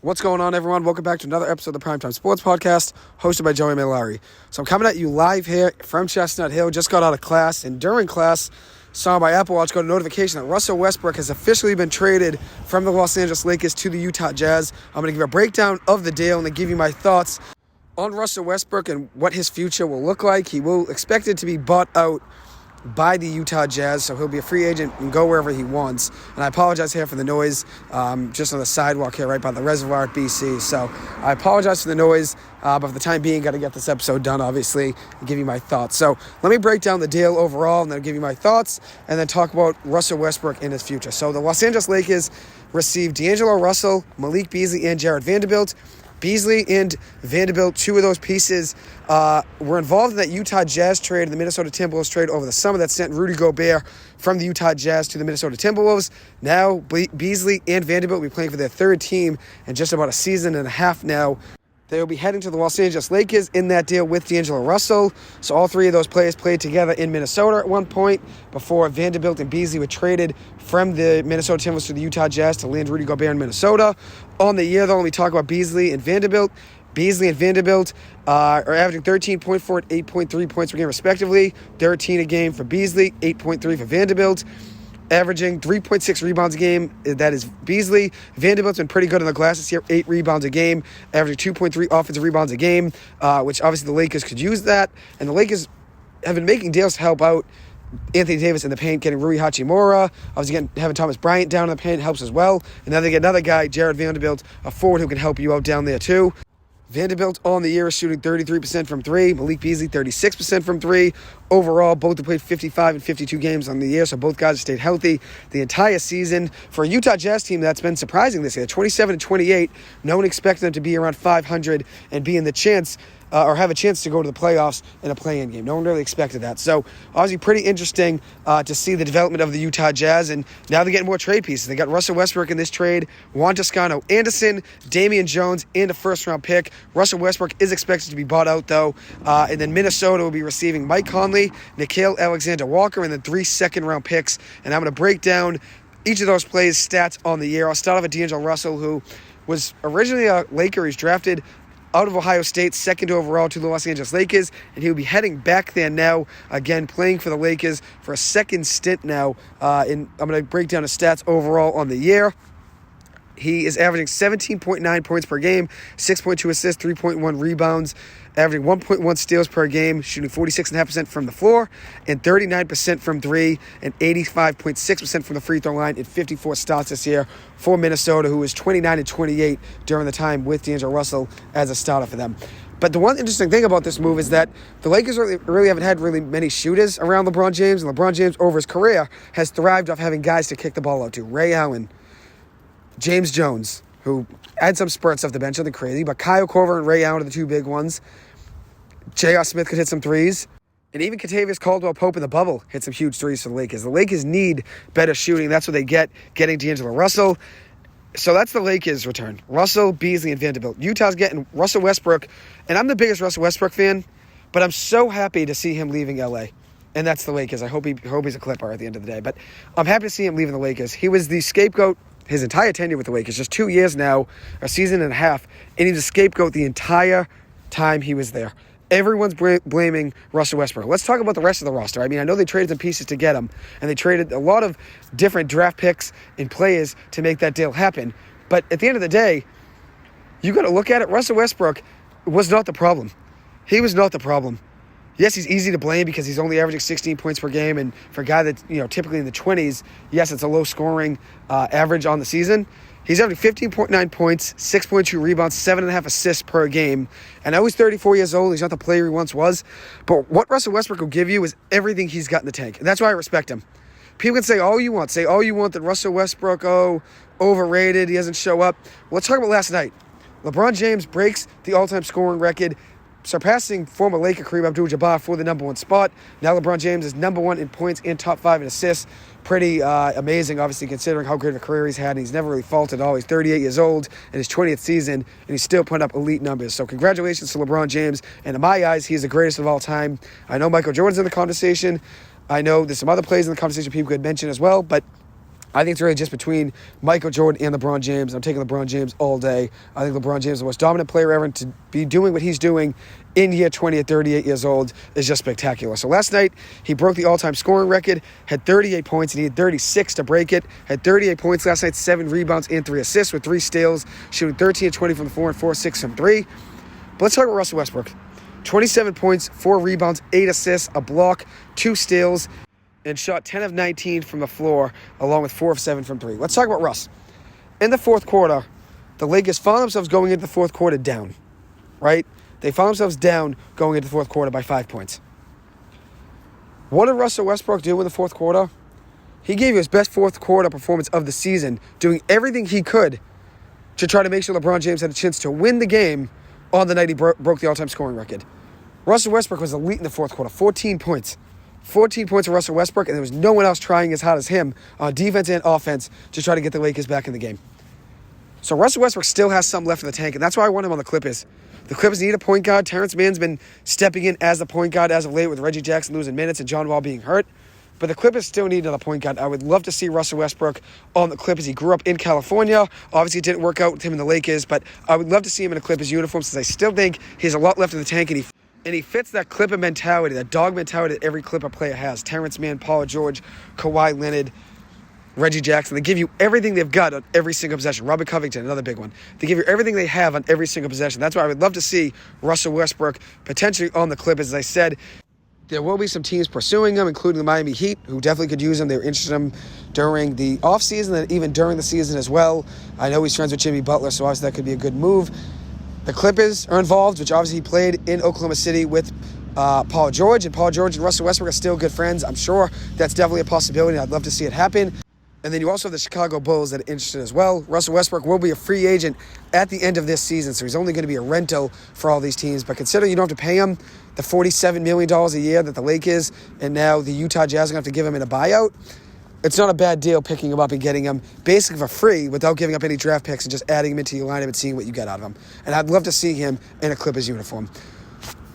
What's going on, everyone? Welcome back to another episode of the Primetime Sports Podcast, hosted by Joey Malari. So I'm coming at you live here from Chestnut Hill. Just got out of class, and during class, saw my Apple Watch got a notification that Russell Westbrook has officially been traded from the Los Angeles Lakers to the Utah Jazz. I'm going to give a breakdown of the deal and then give you my thoughts on Russell Westbrook and what his future will look like. He will expect it to be bought out by the Utah Jazz, so he'll be a free agent and go wherever he wants. And I apologize here for the noise, just on the sidewalk here right by the reservoir at BC. So I apologize for the noise, but for the time being, got to get this episode done, obviously, and give you my thoughts. So let me break down the deal overall, and then give you my thoughts, and then talk about Russell Westbrook and his future. So the Los Angeles Lakers received D'Angelo Russell, Malik Beasley, and Jared Vanderbilt. Beasley and Vanderbilt, two of those pieces, were involved in that Utah Jazz trade and the Minnesota Timberwolves trade over the summer that sent Rudy Gobert from the Utah Jazz to the Minnesota Timberwolves. Now, Beasley and Vanderbilt will be playing for their third team in just about a season and a half now. They will be heading to the Los Angeles Lakers in that deal with D'Angelo Russell. So all three of those players played together in Minnesota at one point before Vanderbilt and Beasley were traded from the Minnesota Timberwolves to the Utah Jazz to land Rudy Gobert in Minnesota. On the year, though, let me talk about Beasley and Vanderbilt. Beasley and Vanderbilt are averaging 13.4 and 8.3 points per game, respectively. 13 a game for Beasley, 8.3 for Vanderbilt. Averaging 3.6 rebounds a game, that is Beasley. Vanderbilt's been pretty good on the glass this year, 8 rebounds a game, averaging 2.3 offensive rebounds a game, which obviously the Lakers could use that. And the Lakers have been making deals to help out Anthony Davis in the paint, getting Rui Hachimura. Obviously, having Thomas Bryant down in the paint helps as well. And now they get another guy, Jared Vanderbilt, a forward who can help you out down there too. Vanderbilt on the year is shooting 33% from three. Malik Beasley, 36% from three. Overall, both have played 55 and 52 games on the year, so both guys have stayed healthy the entire season. For a Utah Jazz team that's been surprising this year, 27 and 28, no one expected them to be around 500 and be in the chance or have a chance to go to the playoffs in a play-in game. No one really expected that. So, obviously, pretty interesting to see the development of the Utah Jazz, and now they're getting more trade pieces. They got Russell Westbrook in this trade, Juan Toscano Anderson, Damian Jones, and a first-round pick. Russell Westbrook is expected to be bought out, though, and then Minnesota will be receiving Mike Conley, Nickeil Alexander-Walker, and then 3 second-round picks. And I'm going to break down each of those players' stats on the year. I'll start off with D'Angelo Russell, who was originally a Laker. He's drafted out of Ohio State, second overall to the Los Angeles Lakers, and he'll be heading back there now, again, playing for the Lakers for a second stint now. And I'm going to break down his stats overall on the year. He is averaging 17.9 points per game, 6.2 assists, 3.1 rebounds, averaging 1.1 steals per game, shooting 46.5% from the floor, and 39% from three, and 85.6% from the free throw line in 54 starts this year for Minnesota, who was 29 and 28 during the time with D'Angelo Russell as a starter for them. But the one interesting thing about this move is that the Lakers really haven't had really many shooters around LeBron James, and LeBron James, over his career, has thrived off having guys to kick the ball out to. Ray Allen, James Jones, who had some spurts off the bench, nothing crazy, but Kyle Korver and Ray Allen are the two big ones. J.R. Smith could hit some threes. And even Kentavious Caldwell-Pope in the bubble hit some huge threes for the Lakers. The Lakers need better shooting. That's what they get, getting D'Angelo Russell. So that's the Lakers' return. Russell, Beasley, and Vanderbilt. Utah's getting Russell Westbrook. And I'm the biggest Russell Westbrook fan, but I'm so happy to see him leaving L.A., and that's the Lakers. I hope he's a Clipper at the end of the day. But I'm happy to see him leaving the Lakers. He was the scapegoat his entire tenure with the Lakers, just 2 years now, a season and a half, and he's a scapegoat the entire time he was there. Everyone's blaming Russell Westbrook. Let's talk about the rest of the roster. I mean, I know they traded some pieces to get him, and they traded a lot of different draft picks and players to make that deal happen. But at the end of the day, you got to look at it. Russell Westbrook was not the problem. He was not the problem. Yes, he's easy to blame because he's only averaging 16 points per game, and for a guy that's typically in the 20s, yes, it's a low-scoring average on the season. He's averaging 15.9 points, 6.2 rebounds, 7.5 assists per game. And I know he's 34 years old. He's not the player he once was. But what Russell Westbrook will give you is everything he's got in the tank. And that's why I respect him. People can say all you want. Say all you want that Russell Westbrook, overrated, he doesn't show up. Well, let's talk about last night. LeBron James breaks the all-time scoring record, surpassing former Laker Kareem Abdul-Jabbar for the number one spot. Now LeBron James is number one in points and top 5 in assists. Pretty amazing, obviously, considering how great of a career he's had. And he's never really faltered at all. He's 38 years old in his 20th season, and he's still putting up elite numbers. So congratulations to LeBron James. And in my eyes, he's the greatest of all time. I know Michael Jordan's in the conversation. I know there's some other players in the conversation people could mention as well, but I think it's really just between Michael Jordan and LeBron James. I'm taking LeBron James all day. I think LeBron James is the most dominant player ever, and to be doing what he's doing in year 20 at 38 years old is just spectacular. So last night, he broke the all-time scoring record, had 38 points, and he had 36 to break it. Had 38 points last night, 7 rebounds and 3 assists with 3 steals, shooting 13 and 20 from the floor and 4-6 from 3. But let's talk about Russell Westbrook. 27 points, 4 rebounds, 8 assists, a block, 2 steals, and shot 10 of 19 from the floor, along with 4 of 7 from 3. Let's talk about Russ. In the fourth quarter, the Lakers found themselves going into the fourth quarter down, right? They found themselves down going into the fourth quarter by 5 points. What did Russell Westbrook do in the fourth quarter? He gave you his best fourth quarter performance of the season, doing everything he could to try to make sure LeBron James had a chance to win the game on the night he broke the all-time scoring record. Russell Westbrook was elite in the fourth quarter, 14 points. 14 points for Russell Westbrook, and there was no one else trying as hard as him on defense and offense to try to get the Lakers back in the game. So Russell Westbrook still has some left in the tank, and that's why I want him on the Clippers. The Clippers need a point guard. Terrence Mann's been stepping in as the point guard as of late with Reggie Jackson losing minutes and John Wall being hurt. But the Clippers still need another point guard. I would love to see Russell Westbrook on the Clippers. He grew up in California. Obviously, it didn't work out with him in the Lakers, but I would love to see him in a Clippers uniform since I still think he has a lot left in the tank, and he fits that Clipper mentality, that dog mentality that every Clipper player has. Terrence Mann, Paul George, Kawhi Leonard, Reggie Jackson. They give you everything they've got on every single possession. Robert Covington, another big one. They give you everything they have on every single possession. That's why I would love to see Russell Westbrook potentially on the Clippers. As I said, there will be some teams pursuing him, including the Miami Heat, who definitely could use him. They were interested in him during the offseason and even during the season as well. I know he's friends with Jimmy Butler, so obviously that could be a good move. The Clippers are involved, which obviously he played in Oklahoma City with Paul George, and Paul George and Russell Westbrook are still good friends. I'm sure that's definitely a possibility. I'd love to see it happen. And then you also have the Chicago Bulls that are interested as well. Russell Westbrook will be a free agent at the end of this season, so he's only going to be a rental for all these teams. But considering you don't have to pay him the $47 million a year that the Lakers and now the Utah Jazz are going to have to give him in a buyout, it's not a bad deal picking him up and getting him basically for free without giving up any draft picks and just adding him into your lineup and seeing what you get out of him. And I'd love to see him in a Clippers uniform.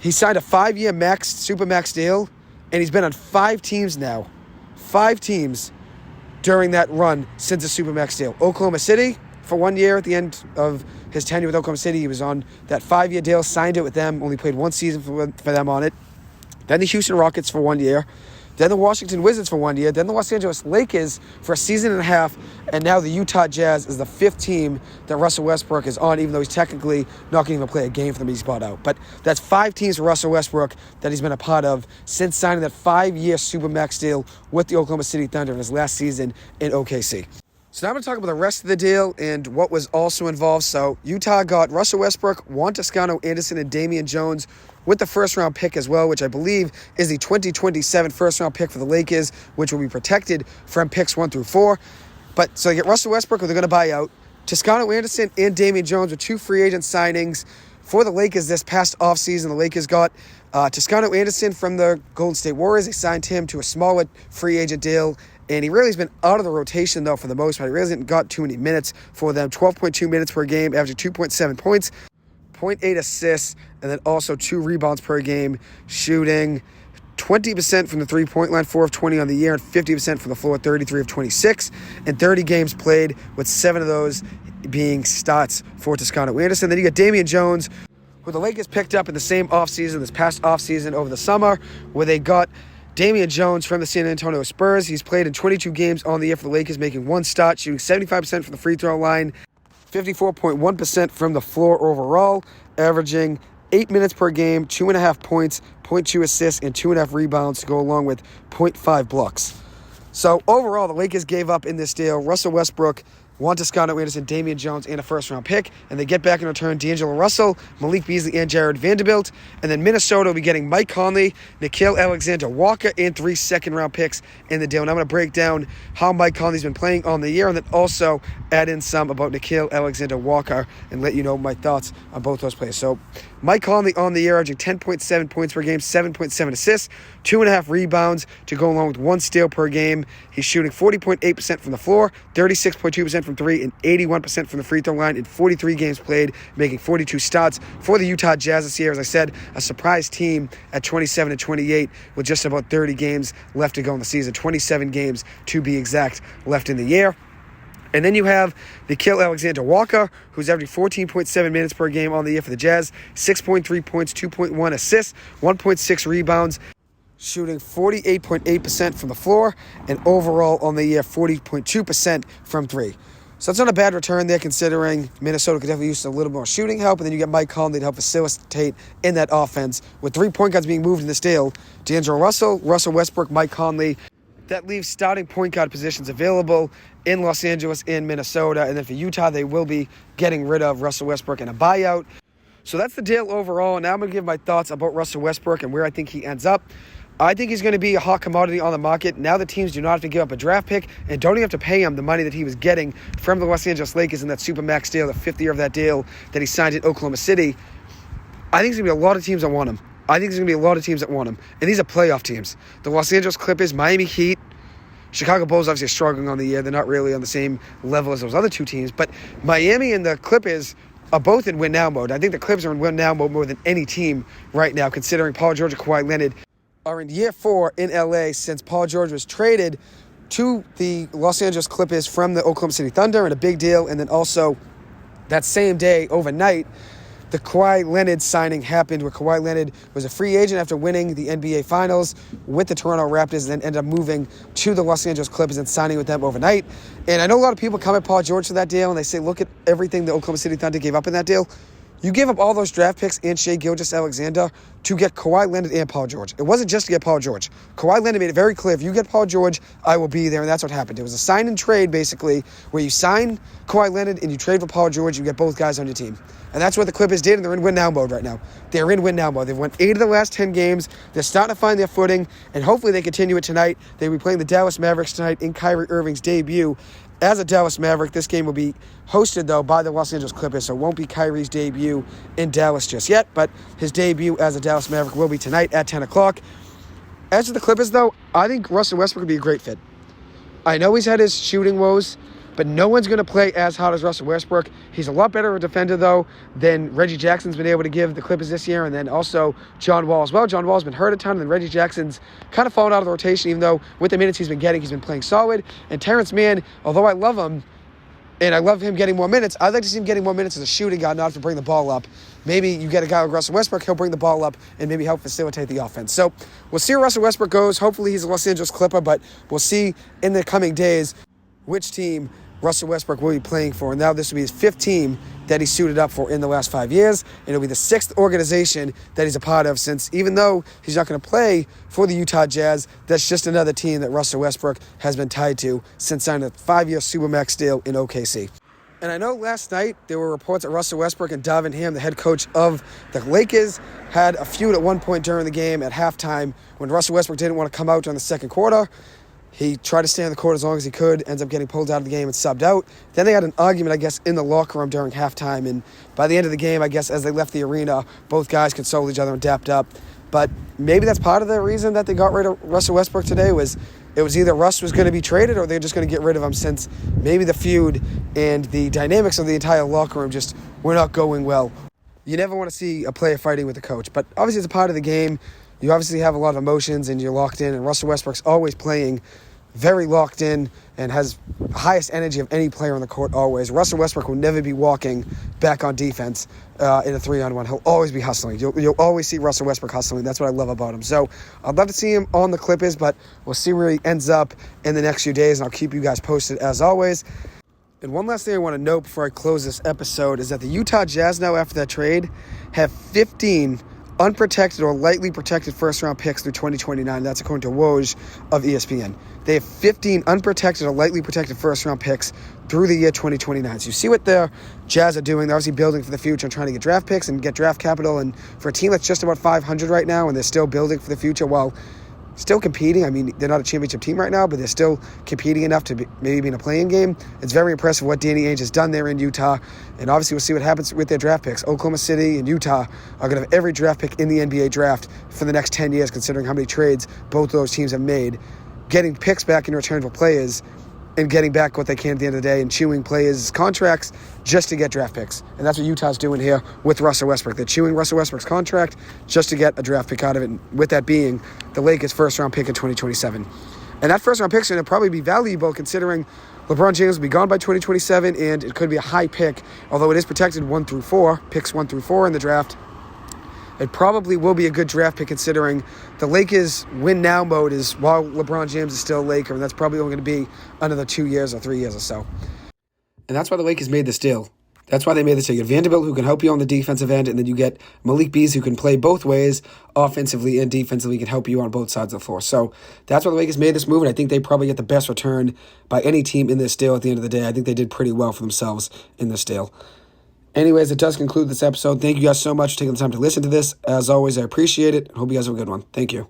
He signed a 5-year max, super max deal, and he's been on 5 teams now. 5 teams during that run since the Supermax deal. Oklahoma City for 1 year at the end of his tenure with Oklahoma City. He was on that 5-year deal, signed it with them, only played 1 season for them on it. Then the Houston Rockets for 1 year. Then the Washington Wizards for 1 year. Then the Los Angeles Lakers for a season and a half. And now the Utah Jazz is the 5th team that Russell Westbrook is on, even though he's technically not going to even play a game for them. He's bought out. But that's 5 teams for Russell Westbrook that he's been a part of since signing that 5-year Supermax deal with the Oklahoma City Thunder in his last season in OKC. So now I'm going to talk about the rest of the deal and what was also involved. So Utah got Russell Westbrook, Juan Toscano Anderson, and Damian Jones with the first-round pick as well, which I believe is the 2027 first-round pick for the Lakers, which will be protected from picks 1 through 4. But so they get Russell Westbrook, who they're going to buy out. Toscano Anderson and Damian Jones with 2 free agent signings for the Lakers this past offseason. The Lakers got Toscano Anderson from the Golden State Warriors. They signed him to a smaller free agent deal. And he really has been out of the rotation, though, for the most part. He really hasn't got too many minutes for them. 12.2 minutes per game, averaging 2.7 points, 0.8 assists, and then also 2 rebounds per game, shooting 20% from the three-point line, 4 of 20 on the year, and 50% from the floor, 33 of 26, and 30 games played, with 7 of those being starts for Toscano Anderson. Then you got Damian Jones, who the Lakers picked up in the same offseason, this past offseason over the summer, where they got Damian Jones from the San Antonio Spurs. He's played in 22 games on the year for the Lakers, making 1 start, shooting 75% from the free throw line, 54.1% from the floor overall, averaging 8 minutes per game, 2.5 points, 0.2 assists, and 2.5 rebounds to go along with 0.5 blocks. So overall, the Lakers gave up in this deal Russell Westbrook, Juan Toscano Anderson, Damian Jones, and a first-round pick. And they get back in return D'Angelo Russell, Malik Beasley, and Jared Vanderbilt. And then Minnesota will be getting Mike Conley, Nickeil Alexander-Walker, and 3 second-round picks in the deal. And I'm going to break down how Mike Conley's been playing on the year and then also add in some about Nickeil Alexander-Walker and let you know my thoughts on both those players. So Mike Conley on the year, averaging 10.7 points per game, 7.7 assists, 2.5 rebounds to go along with 1 steal per game. He's shooting 40.8% from the floor, 36.2% from from three and 81% from the free throw line in 43 games played, making 42 starts for the Utah Jazz this year. As I said, a surprise team at 27-28 with just about 30 games left to go in the season. 27 games to be exact left in the year. And then you have the Nickeil Alexander-Walker, who's averaging 14.7 minutes per game on the year for the Jazz, 6.3 points, 2.1 assists, 1.6 rebounds, shooting 48.8% from the floor, and overall on the year, 40.2% from three. So that's not a bad return there, considering Minnesota could definitely use a little more shooting help, and then you get Mike Conley to help facilitate in that offense. With 3 point guards being moved in this deal, D'Angelo Russell, Russell Westbrook, Mike Conley, that leaves starting point guard positions available in Los Angeles and Minnesota. And then for Utah, they will be getting rid of Russell Westbrook in a buyout. So that's the deal overall. Now I'm going to give my thoughts about Russell Westbrook and where I think he ends up. I think he's going to be a hot commodity on the market. Now the teams do not have to give up a draft pick and don't even have to pay him the money that he was getting from the Los Angeles Lakers in that Supermax deal, the fifth year of that deal that he signed in Oklahoma City. I think there's going to be a lot of teams that want him. And these are playoff teams. The Los Angeles Clippers, Miami Heat, Chicago Bulls obviously are struggling on the year. They're not really on the same level as those other two teams. But Miami and the Clippers are both in win-now mode. I think the Clippers are in win-now mode more than any team right now, considering Paul George and Kawhi Leonard are in year 4 in LA since Paul George was traded to the Los Angeles Clippers from the Oklahoma City Thunder, and a big deal. And then also that same day, overnight, the Kawhi Leonard signing happened, where Kawhi Leonard was a free agent after winning the NBA Finals with the Toronto Raptors, and then ended up moving to the Los Angeles Clippers and signing with them overnight. And I know a lot of people come at Paul George for that deal, and they say, look at everything the Oklahoma City Thunder gave up in that deal. You gave up all those draft picks and Shai Gilgeous-Alexander to get Kawhi Leonard and Paul George. It wasn't just to get Paul George. Kawhi Leonard made it very clear, if you get Paul George, I will be there, and that's what happened. It was a sign and trade, basically, where you sign Kawhi Leonard and you trade for Paul George, you get both guys on your team. And that's what the Clippers did, and they're in win-now mode right now. They're in win-now mode. They've won 8 of the last 10 games. They're starting to find their footing, and hopefully they continue it tonight. They'll be playing the Dallas Mavericks tonight in Kyrie Irving's debut as a Dallas Maverick. This game will be hosted, though, by the Los Angeles Clippers, so it won't be Kyrie's debut in Dallas just yet, but his debut as a Dallas Maverick will be tonight at 10 o'clock. As for the Clippers, though, I think Russell Westbrook would be a great fit. I know he's had his shooting woes, but no one's going to play as hard as Russell Westbrook. He's a lot better a defender, though, than Reggie Jackson's been able to give the Clippers this year, and then also John Wall as well. John Wall's been hurt a ton, and then Reggie Jackson's kind of fallen out of the rotation, even though with the minutes he's been getting, he's been playing solid. And Terrence Mann, although I love him, and I love him getting more minutes, I'd like to see him getting more minutes as a shooting guard, not to bring the ball up. Maybe you get a guy like Russell Westbrook, he'll bring the ball up and maybe help facilitate the offense. So we'll see where Russell Westbrook goes. Hopefully he's a Los Angeles Clipper, but we'll see in the coming days which team Russell Westbrook will be playing for. And now this will be his 5th team that he suited up for in the last 5 years. And it'll be the 6th organization that he's a part of, since even though he's not going to play for the Utah Jazz, that's just another team that Russell Westbrook has been tied to since signing a 5-year Supermax deal in OKC. And I know last night there were reports that Russell Westbrook and Darvin Ham, the head coach of the Lakers, had a feud at one point during the game at halftime when Russell Westbrook didn't want to come out during the second quarter. He tried to stay on the court as long as he could, ends up getting pulled out of the game and subbed out. Then they had an argument, I guess, in the locker room during halftime. And by the end of the game, I guess, as they left the arena, both guys consoled each other and dapped up. But maybe that's part of the reason that they got rid of Russell Westbrook today, was it was either Russ was going to be traded or they're just going to get rid of him, since maybe the feud and the dynamics of the entire locker room just were not going well. You never want to see a player fighting with a coach, but obviously it's a part of the game. You obviously have a lot of emotions and you're locked in, and Russell Westbrook's always playing very locked in and has the highest energy of any player on the court always. Russell Westbrook will never be walking back on defense in a 3-on-1. He'll always be hustling. You'll always see Russell Westbrook hustling. That's what I love about him. So I'd love to see him on the Clippers, but we'll see where he ends up in the next few days, and I'll keep you guys posted as always. And one last thing I want to note before I close this episode is that the Utah Jazz now, after that trade, have 15 unprotected or lightly protected first-round picks through 2029. That's according to Woj of ESPN. They have 15 unprotected or lightly protected first-round picks through the year 2029. So you see what the Jazz are doing. They're obviously building for the future and trying to get draft picks and get draft capital. And for a team that's just about 500 right now, and they're still building for the future while still competing. I mean, they're not a championship team right now, but they're still competing enough to maybe be in a play-in game. It's very impressive what Danny Ainge has done there in Utah. And obviously we'll see what happens with their draft picks. Oklahoma City and Utah are going to have every draft pick in the NBA draft for the next 10 years, considering how many trades both those teams have made. Getting picks back in return for players and getting back what they can at the end of the day and chewing players' contracts just to get draft picks. And that's what Utah's doing here with Russell Westbrook. They're chewing Russell Westbrook's contract just to get a draft pick out of it, and with that being the Lakers' first-round pick in 2027. And that first-round pick is going to probably be valuable considering LeBron James will be gone by 2027, and it could be a high pick, although it is protected 1 through 4, picks 1 through 4 in the draft. It probably will be a good draft pick considering the Lakers' win-now mode is while LeBron James is still a Laker, and that's probably only going to be another 2 years or 3 years or so. And that's why the Lakers made this deal. That's why they made this deal. You get Vanderbilt, who can help you on the defensive end, and then you get Malik Beasley, who can play both ways, offensively and defensively, can help you on both sides of the floor. So that's why the Lakers made this move, and I think they probably get the best return by any team in this deal at the end of the day. I think they did pretty well for themselves in this deal. Anyways, it does conclude this episode. Thank you guys so much for taking the time to listen to this. As always, I appreciate it. I hope you guys have a good one. Thank you.